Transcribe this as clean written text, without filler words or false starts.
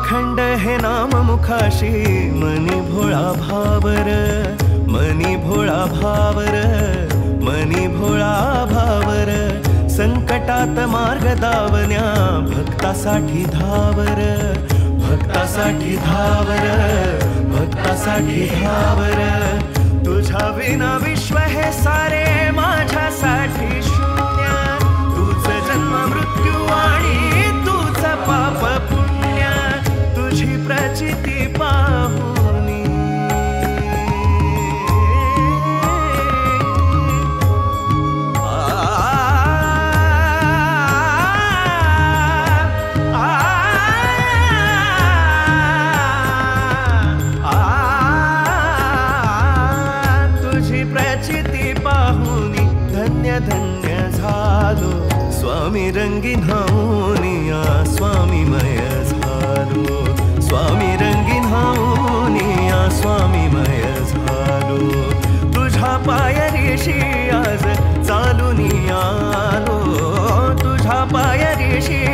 अखंड हे नाम मुखाशी मनी भोळा भावर, मनी भोळा भावर, मनी भोळा भावर. संकटात मार्ग दावण्या भक्तासाठी धावर, भक्तासाठी धावर, भक्तासाठी धावर. तुझ्या विना विश्व हे सारे माझ्यासाठी शून्य. तुझ जन्म मृत्यू आणि तुझ पाप पुण्य, तुझी प्रचिती पाहुनी प्रचिती पाहुनी धन्य धन्य झालो. स्वामी रंगीन हाऊनिया स्वामीमय झालो, स्वामी रंगीन हाऊनिया स्वामीमय झालो. तुझ्या पायरीशी आज चालून आलो, तुझ्या पायरीशी